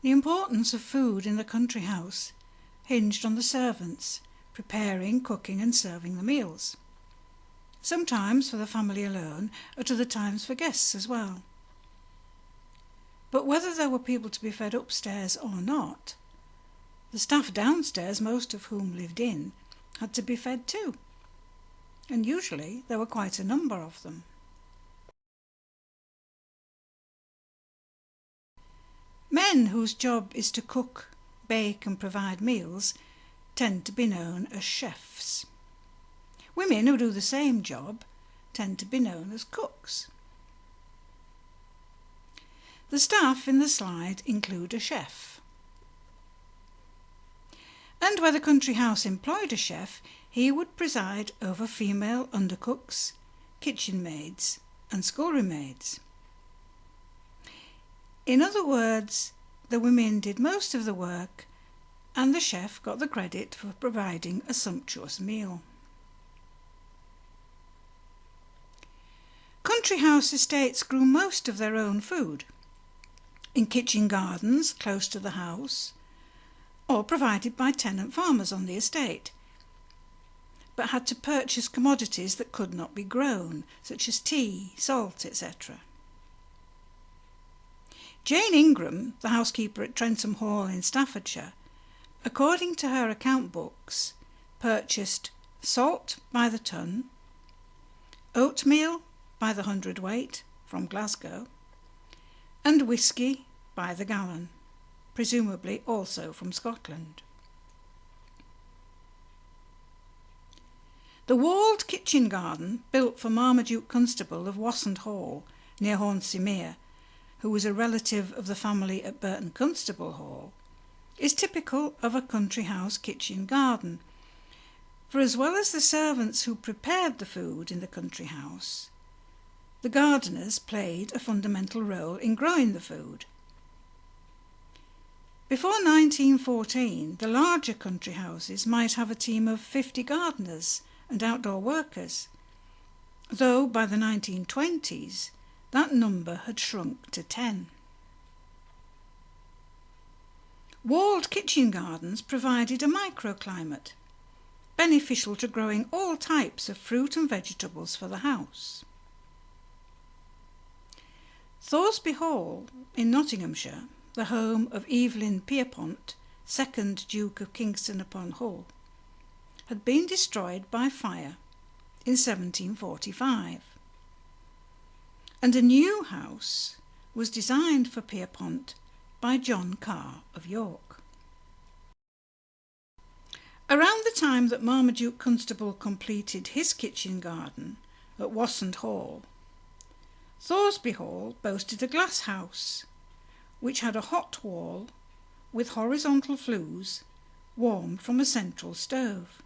The importance of food in the country house hinged on the servants preparing, cooking and serving the meals, sometimes for the family alone, at other times for guests as well. But whether there were people to be fed upstairs or not, the staff downstairs, most of whom lived in, had to be fed too, and usually there were quite a number of them. Men whose job is to cook, bake and provide meals tend to be known as chefs. Women who do the same job tend to be known as cooks. The staff in the slide include a chef. And where the country house employed a chef, he would preside over female undercooks, kitchen maids and scullery maids. In other words, the women did most of the work and the chef got the credit for providing a sumptuous meal. Country house estates grew most of their own food in kitchen gardens close to the house or provided by tenant farmers on the estate, but had to purchase commodities that could not be grown, such as tea, salt, etc. Jane Ingram, the housekeeper at Trentham Hall in Staffordshire, according to her account books, purchased salt by the ton, oatmeal by the hundredweight from Glasgow, and whisky by the gallon, presumably also from Scotland. The walled kitchen garden, built for Marmaduke Constable of Wassend Hall, near Hornsey Mere, who was a relative of the family at Burton Constable Hall, is typical of a country house kitchen garden, for as well as the servants who prepared the food in the country house, the gardeners played a fundamental role in growing the food. Before 1914, the larger country houses might have a team of 50 gardeners and outdoor workers, though by the 1920s that number had shrunk to 10. Walled kitchen gardens provided a microclimate, beneficial to growing all types of fruit and vegetables for the house. Thoresby Hall in Nottinghamshire, the home of Evelyn Pierpont, 2nd Duke of Kingston upon Hull, had been destroyed by fire in 1745, and a new house was designed for Pierpont by John Carr of York. Around the time that Marmaduke Constable completed his kitchen garden at Wassend Hall, Thoresby Hall boasted a glass house which had a hot wall with horizontal flues warmed from a central stove.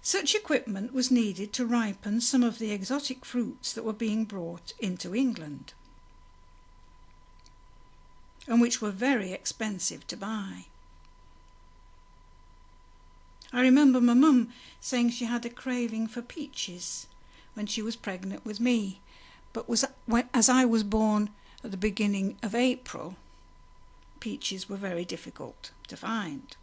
Such equipment was needed to ripen some of the exotic fruits that were being brought into England, and which were very expensive to buy. I remember my mum saying she had a craving for peaches when she was pregnant with me, but as I was born at the beginning of April, peaches were very difficult to find.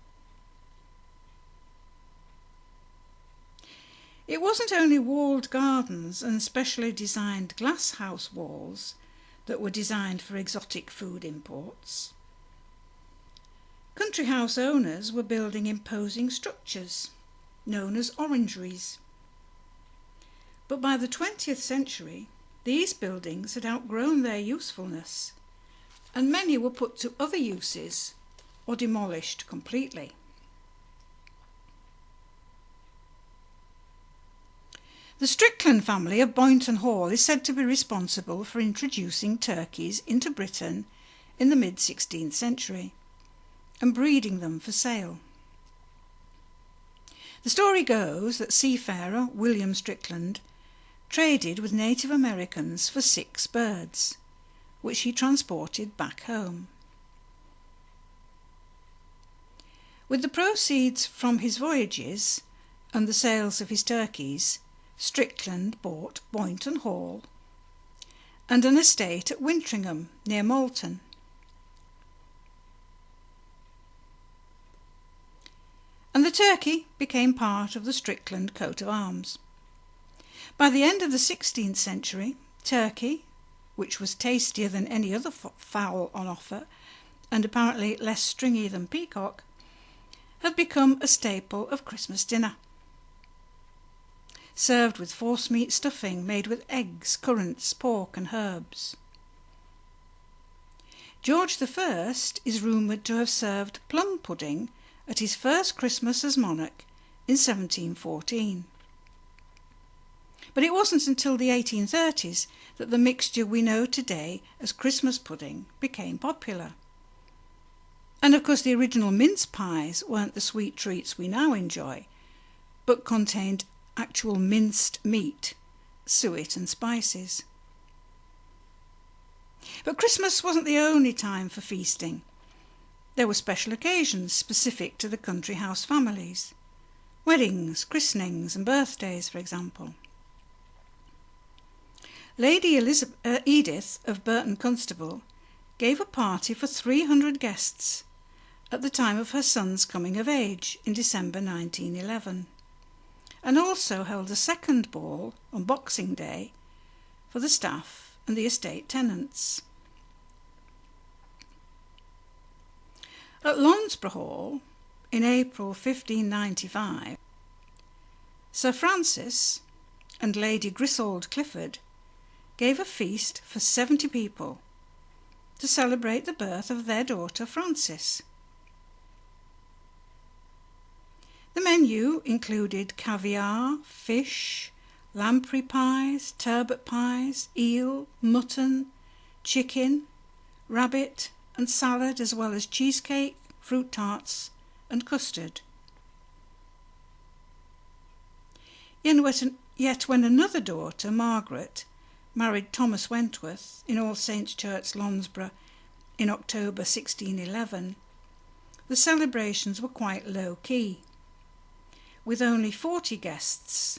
It wasn't only walled gardens and specially designed glass house walls that were designed for exotic food imports. Country house owners were building imposing structures known as orangeries. But by the 20th century, these buildings had outgrown their usefulness, and many were put to other uses or demolished completely. The Strickland family of Boynton Hall is said to be responsible for introducing turkeys into Britain in the mid-16th century and breeding them for sale. The story goes that seafarer William Strickland traded with Native Americans for 6 birds, which he transported back home. With the proceeds from his voyages and the sales of his turkeys, Strickland bought Boynton Hall and an estate at Wintringham near Moulton. turkey became part of the Strickland coat of arms. By the end of the 16th century, turkey, which was tastier than any other fowl on offer and apparently less stringy than peacock, had become a staple of Christmas dinner, served with forcemeat stuffing made with eggs, currants, pork and herbs. George I is rumoured to have served plum pudding at his first Christmas as monarch in 1714. But it wasn't until the 1830s that the mixture we know today as Christmas pudding became popular. And of course the original mince pies weren't the sweet treats we now enjoy, but contained actual minced meat, suet and spices. But Christmas wasn't the only time for feasting. There were special occasions specific to the country house families. Weddings, christenings and birthdays, for example. Lady Edith of Burton Constable gave a party for 300 guests at the time of her son's coming of age in December 1911, and also held a second ball on Boxing Day for the staff and the estate tenants. At Lounsborough Hall, in April 1595, Sir Francis and Lady Griswold Clifford gave a feast for 70 people to celebrate the birth of their daughter Frances. The menu included caviar, fish, lamprey pies, turbot pies, eel, mutton, chicken, rabbit and salad, as well as cheesecake, fruit tarts and custard. Yet when another daughter, Margaret, married Thomas Wentworth in All Saints' Church, Lounsborough, in October 1611, the celebrations were quite low-key, with only 40 guests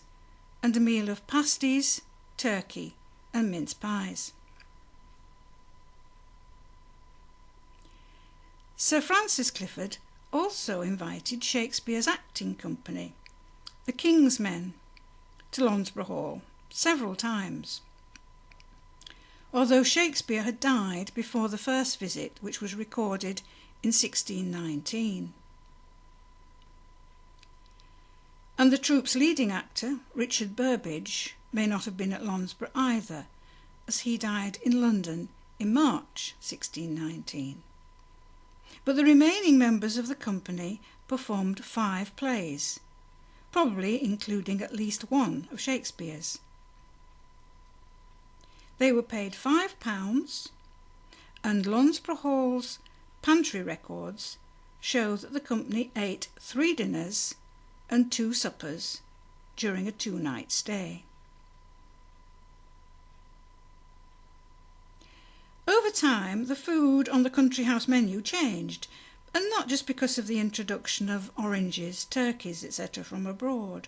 and a meal of pasties, turkey and mince pies. Sir Francis Clifford also invited Shakespeare's acting company, the King's Men, to Lounsborough Hall several times, although Shakespeare had died before the first visit, which was recorded in 1619. And the troupe's leading actor, Richard Burbage, may not have been at Lounsborough either, as he died in London in March 1619. But the remaining members of the company performed 5 plays, probably including at least one of Shakespeare's. They were paid £5, and Lounsborough Hall's pantry records show that the company ate 3 dinners and 2 suppers during a 2-night stay. Over time, the food on the country house menu changed, and not just because of the introduction of oranges, turkeys, etc. from abroad.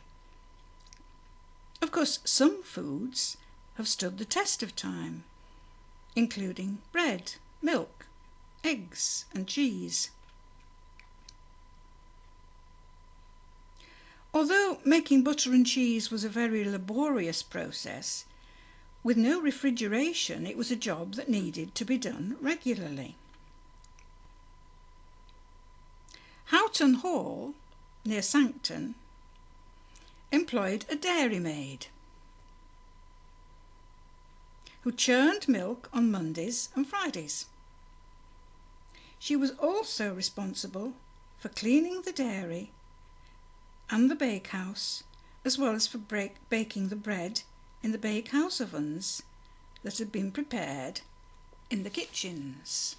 Of course, some foods have stood the test of time, including bread, milk, eggs and cheese. Although making butter and cheese was a very laborious process, with no refrigeration, it was a job that needed to be done regularly. Houghton Hall, near Sancton, employed a dairymaid who churned milk on Mondays and Fridays. She was also responsible for cleaning the dairy and the bakehouse, as well as for baking the bread in the bakehouse ovens that had been prepared in the kitchens.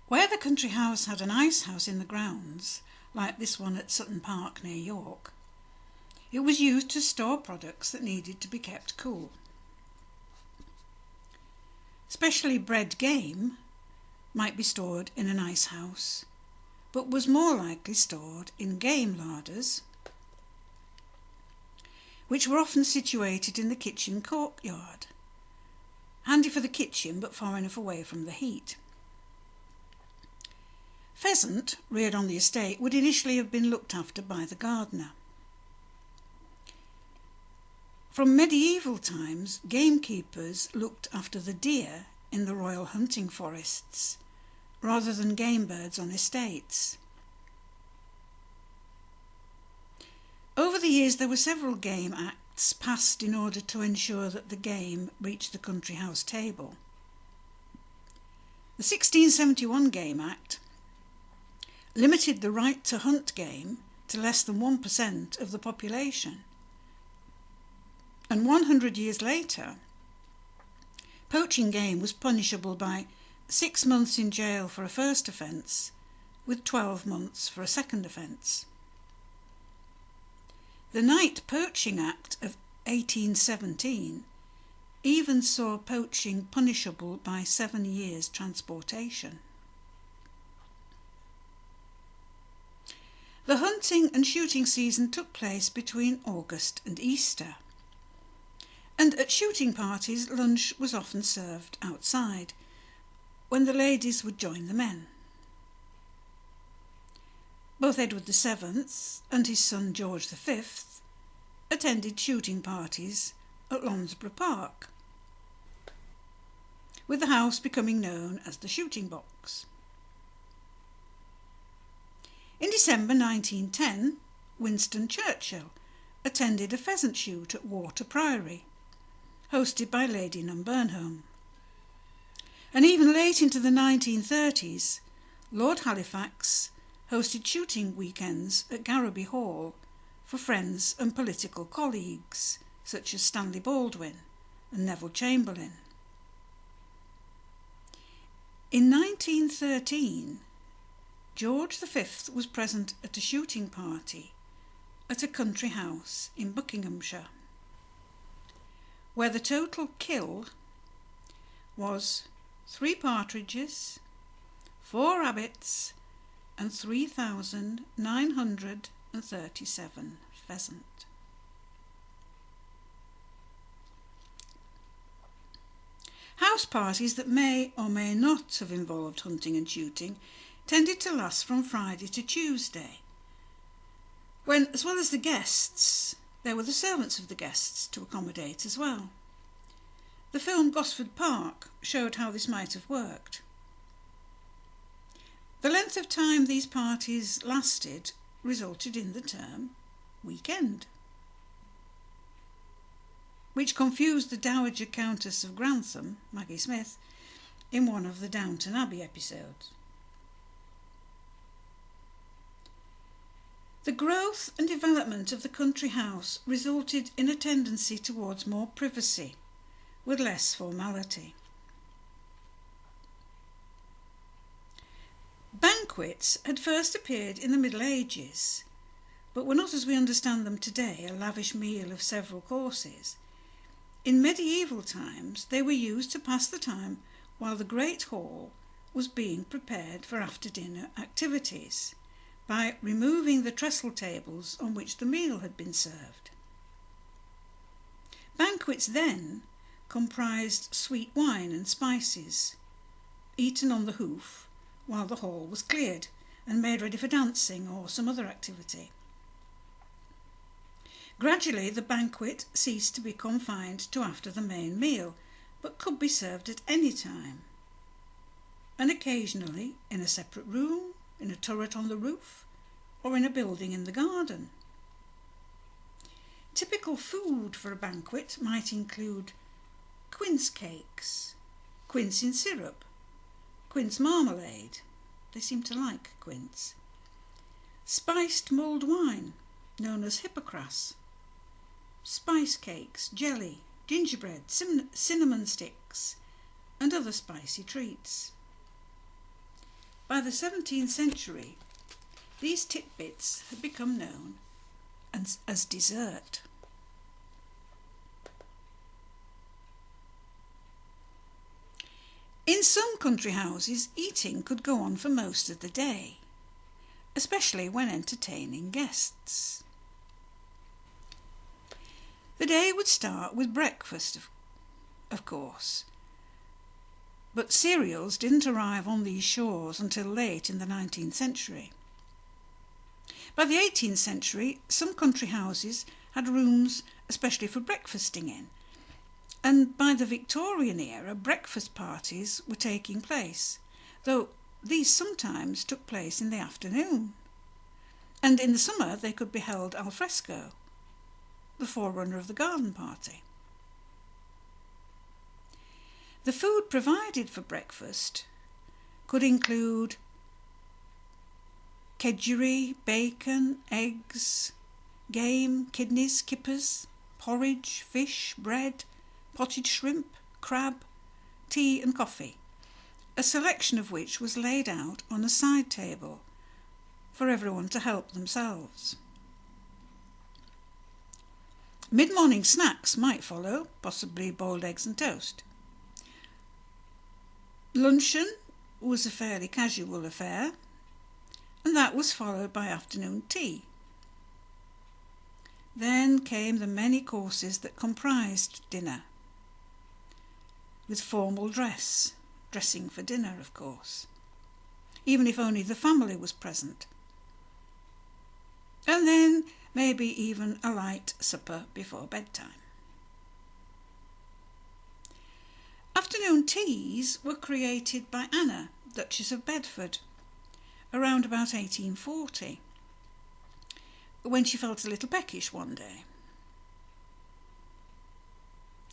Where the country house had an ice house in the grounds, like this one at Sutton Park near York, it was used to store products that needed to be kept cool. Especially bred game might be stored in an ice house, but was more likely stored in game larders, which were often situated in the kitchen courtyard, handy for the kitchen but far enough away from the heat. Pheasant, reared on the estate, would initially have been looked after by the gardener. From medieval times, gamekeepers looked after the deer in the royal hunting forests, rather than game birds on estates. Over the years, there were several Game Acts passed in order to ensure that the game reached the country house table. The 1671 Game Act limited the right to hunt game to less than 1% of the population. And 100 years later, poaching game was punishable by 6 months in jail for a first offence, with 12 months for a second offence. The Night Poaching Act of 1817 even saw poaching punishable by 7 years' transportation. The hunting and shooting season took place between August and Easter, and at shooting parties lunch was often served outside, when the ladies would join the men. Both Edward VII and his son George V attended shooting parties at Lounsborough Park, with the house becoming known as the Shooting Box. In December 1910, Winston Churchill attended a pheasant shoot at Water Priory, hosted by Lady Burnham. And even late into the 1930s, Lord Halifax hosted shooting weekends at Garraby Hall for friends and political colleagues such as Stanley Baldwin and Neville Chamberlain. In 1913, George V was present at a shooting party at a country house in Buckinghamshire, where the total kill was 3 partridges, 4 rabbits and 3,937 pheasant. House parties that may or may not have involved hunting and shooting tended to last from Friday to Tuesday, when, as well as the guests, there were the servants of the guests to accommodate as well. The film Gosford Park showed how this might have worked. The length of time these parties lasted resulted in the term weekend, which confused the Dowager Countess of Grantham, Maggie Smith, in one of the Downton Abbey episodes. The growth and development of the country house resulted in a tendency towards more privacy, with less formality. Banquets had first appeared in the Middle Ages, but were not, as we understand them today, a lavish meal of several courses. In medieval times, they were used to pass the time while the Great Hall was being prepared for after-dinner activities, by removing the trestle tables on which the meal had been served. Banquets then comprised sweet wine and spices, eaten on the hoof while the hall was cleared and made ready for dancing or some other activity. Gradually, the banquet ceased to be confined to after the main meal, but could be served at any time, and occasionally in a separate room, in a turret on the roof, or in a building in the garden. Typical food for a banquet might include quince cakes, quince in syrup, quince marmalade, they seem to like quince, spiced mulled wine, known as hippocras, spice cakes, jelly, gingerbread, cinnamon sticks, and other spicy treats. By the 17th century, these tidbits had become known as dessert. In some country houses, eating could go on for most of the day, especially when entertaining guests. The day would start with breakfast, of course, But cereals didn't arrive on these shores until late in the 19th century. By the 18th century, some country houses had rooms especially for breakfasting in, and by the Victorian era, breakfast parties were taking place, though these sometimes took place in the afternoon, and in the summer they could be held al fresco, the forerunner of the garden party. The food provided for breakfast could include kedgeree, bacon, eggs, game, kidneys, kippers, porridge, fish, bread, potted shrimp, crab, tea and coffee, a selection of which was laid out on a side table for everyone to help themselves. Mid-morning snacks might follow, possibly boiled eggs and toast. Luncheon was a fairly casual affair, and that was followed by afternoon tea. Then came the many courses that comprised dinner, with formal dressing for dinner, of course, even if only the family was present. And then maybe even a light supper before bedtime. Afternoon teas were created by Anna, Duchess of Bedford, around about 1840, when she felt a little peckish one day.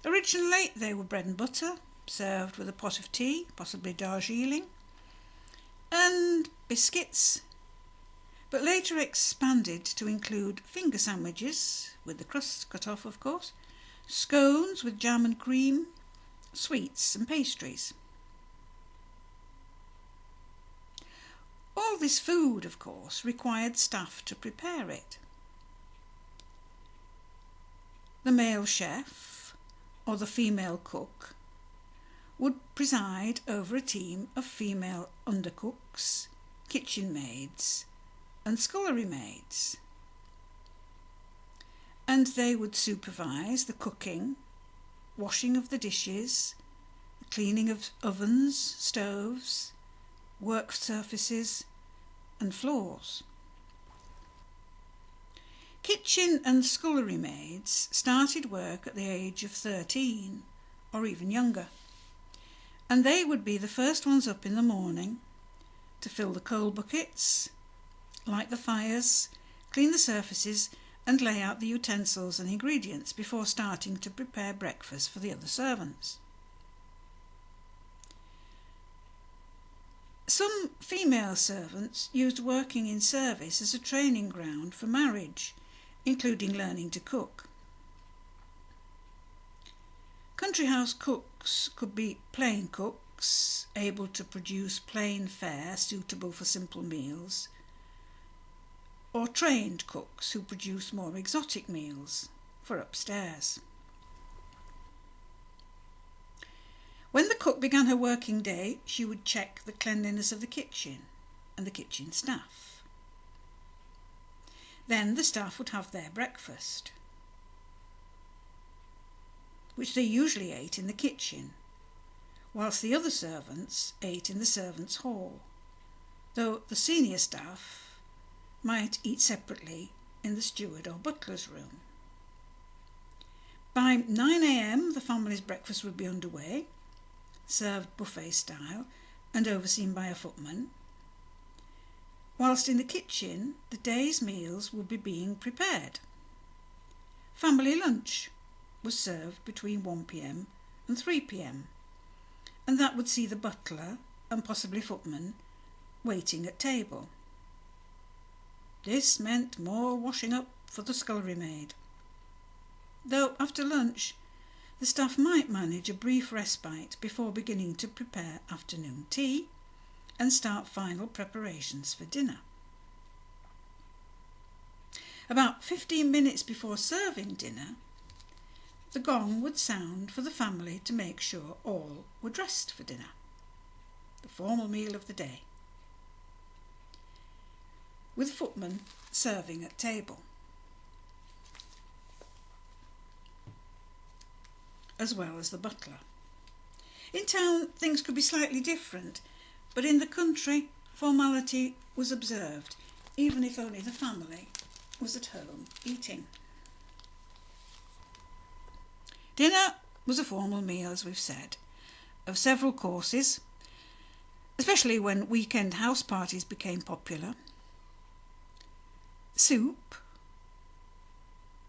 Originally they were bread and butter, served with a pot of tea, possibly Darjeeling, and biscuits, but later expanded to include finger sandwiches, with the crust cut off of course, scones with jam and cream, sweets and pastries. All this food, of course, required staff to prepare it. The male chef, or the female cook, would preside over a team of female undercooks, kitchen maids and scullery maids, and they would supervise the cooking, washing of the dishes, the cleaning of ovens, stoves, work surfaces and floors. Kitchen and scullery maids started work at the age of 13 or even younger, and they would be the first ones up in the morning to fill the coal buckets, light the fires, clean the surfaces and lay out the utensils and ingredients before starting to prepare breakfast for the other servants. Some female servants used working in service as a training ground for marriage, including learning to cook. Country house cooks could be plain cooks, able to produce plain fare suitable for simple meals, or trained cooks who produce more exotic meals for upstairs. When the cook began her working day, she would check the cleanliness of the kitchen and the kitchen staff. Then the staff would have their breakfast, which they usually ate in the kitchen, whilst the other servants ate in the servants' hall, though the senior staff might eat separately in the steward or butler's room. By 9 a.m. the family's breakfast would be underway, served buffet style and overseen by a footman, whilst in the kitchen the day's meals would be being prepared. Family lunch was served between 1 p.m. and 3 p.m, and that would see the butler and possibly footman waiting at table. This meant more washing up for the scullery maid, though after lunch the staff might manage a brief respite before beginning to prepare afternoon tea and start final preparations for dinner. About 15 minutes before serving dinner, the gong would sound for the family to make sure all were dressed for dinner, the formal meal of the day, with footmen serving at table, as well as the butler. In town things could be slightly different, but in the country formality was observed, even if only the family was at home eating. Dinner was a formal meal, as we've said, of several courses, especially when weekend house parties became popular. Soup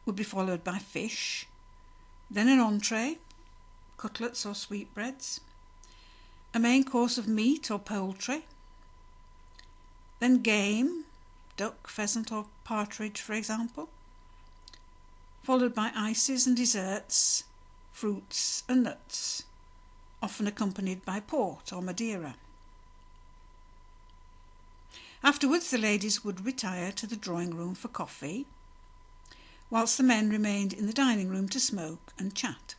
would be followed by fish, then an entree, cutlets or sweetbreads, a main course of meat or poultry, then game, duck, pheasant or partridge for example, followed by ices and desserts, fruits and nuts, often accompanied by port or Madeira. Afterwards the ladies would retire to the drawing room for coffee, whilst the men remained in the dining room to smoke and chat.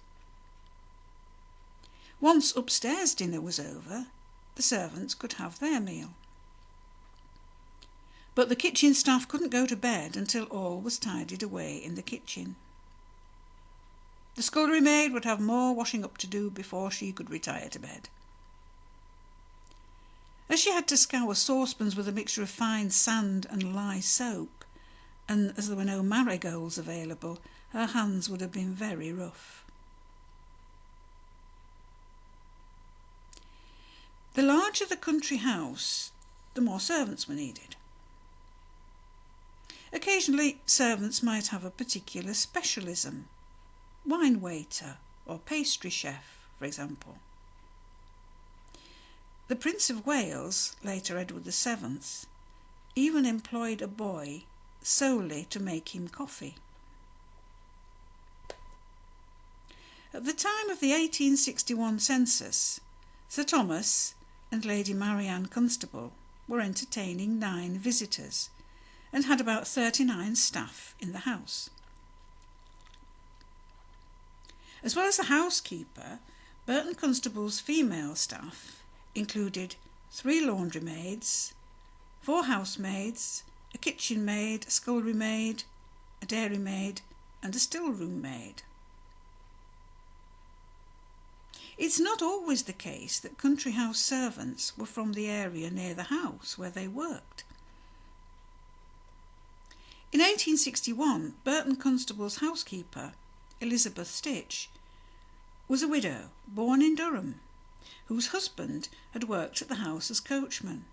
Once upstairs dinner was over, the servants could have their meal. But the kitchen staff couldn't go to bed until all was tidied away in the kitchen. The scullery maid would have more washing up to do before she could retire to bed. As she had to scour saucepans with a mixture of fine sand and lye soap, and as there were no marigolds available, her hands would have been very rough. The larger the country house, the more servants were needed. Occasionally, servants might have a particular specialism, wine waiter or pastry chef, for example. The Prince of Wales, later Edward VII, even employed a boy solely to make him coffee. At the time of the 1861 census, Sir Thomas and Lady Marianne Constable were entertaining 9 visitors and had about 39 staff in the house. As well as the housekeeper, Burton Constable's female staff included 3 laundry maids, 4 housemaids, a kitchen maid, a scullery maid, a dairy maid and a still room maid. It's not always the case that country house servants were from the area near the house where they worked. In 1861, Burton Constable's housekeeper, Elizabeth Stitch, was a widow born in Durham, whose husband had worked at the house as coachman,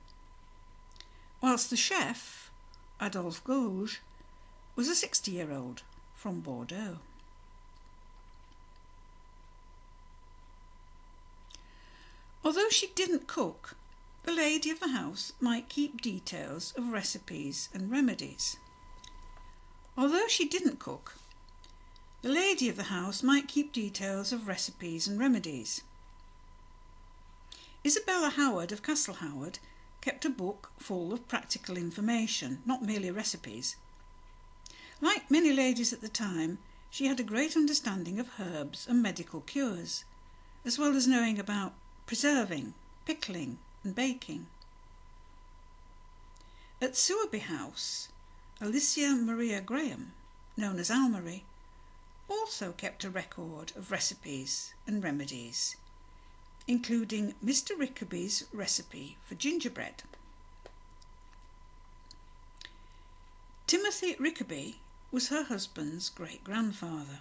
whilst the chef, Adolphe Gauge, was a 60-year-old from Bordeaux. Although she didn't cook, the lady of the house might keep details of recipes and remedies. Isabella Howard of Castle Howard kept a book full of practical information, not merely recipes. Like many ladies at the time, she had a great understanding of herbs and medical cures, as well as knowing about preserving, pickling and baking. At Sowerby House, Alicia Maria Graham, known as Almery, also kept a record of recipes and remedies, including Mr. Rickaby's recipe for gingerbread. Timothy Rickaby was her husband's great-grandfather.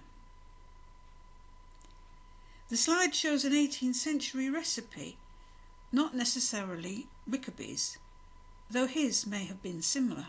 The slide shows an 18th century recipe, not necessarily Rickaby's, though his may have been similar.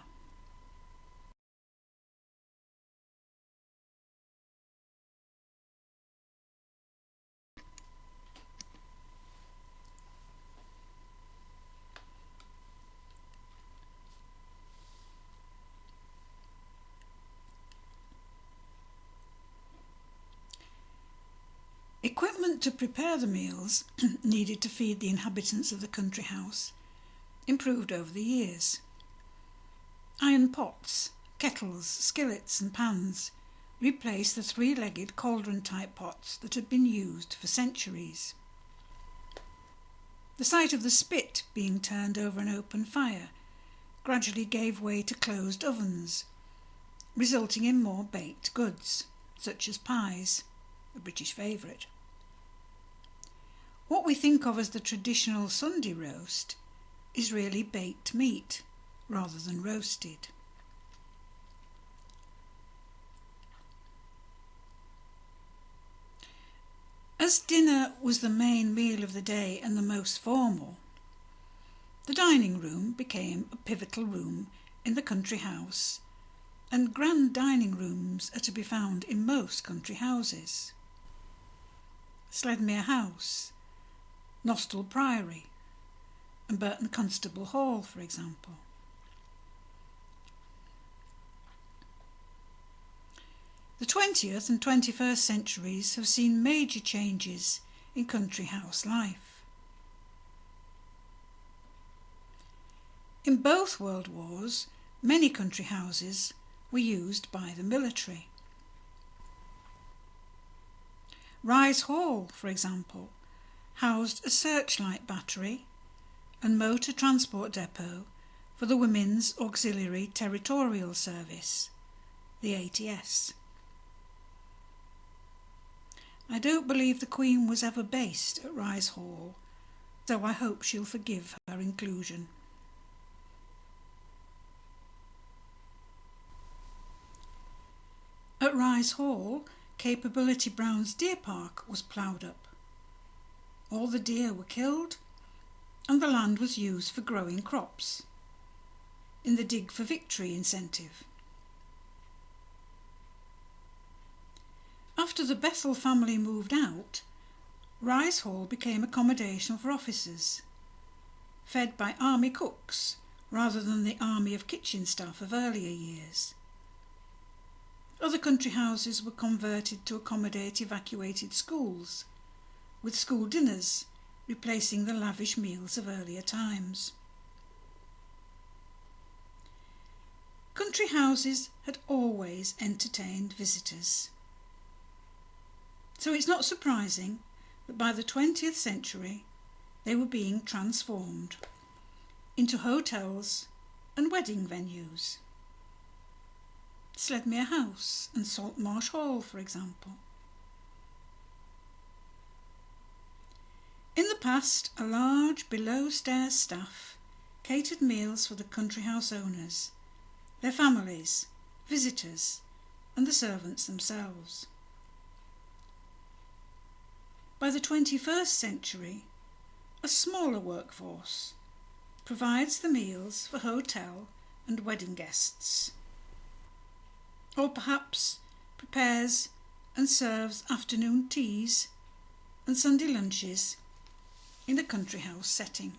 Equipment to prepare the meals needed to feed the inhabitants of the country house improved over the years. Iron pots, kettles, skillets and pans replaced the 3-legged cauldron-type pots that had been used for centuries. The sight of the spit being turned over an open fire gradually gave way to closed ovens, resulting in more baked goods, such as pies, a British favourite. What we think of as the traditional Sunday roast is really baked meat rather than roasted. As dinner was the main meal of the day and the most formal, the dining room became a pivotal room in the country house, and grand dining rooms are to be found in most country houses. Sledmere House, Nostell Priory and Burton Constable Hall, for example. The 20th and 21st centuries have seen major changes in country house life. In both World Wars, many country houses were used by the military. Rise Hall, for example, housed a searchlight battery and motor transport depot for the Women's Auxiliary Territorial Service, the ATS. I don't believe the Queen was ever based at Rise Hall, so I hope she'll forgive her inclusion. At Rise Hall, Capability Brown's deer park was ploughed up. All the deer were killed and the land was used for growing crops in the Dig for Victory incentive. After the Bethel family moved out, Rise Hall became accommodation for officers, fed by army cooks rather than the army of kitchen staff of earlier years. Other country houses were converted to accommodate evacuated schools, with school dinners replacing the lavish meals of earlier times. Country houses had always entertained visitors. So it's not surprising that by the 20th century they were being transformed into hotels and wedding venues. Sledmere House and Saltmarsh Hall, for example. In the past, a large below-stairs staff catered meals for the country house owners, their families, visitors, and the servants themselves. By the 21st century, a smaller workforce provides the meals for hotel and wedding guests, or perhaps prepares and serves afternoon teas and Sunday lunches in a country house setting.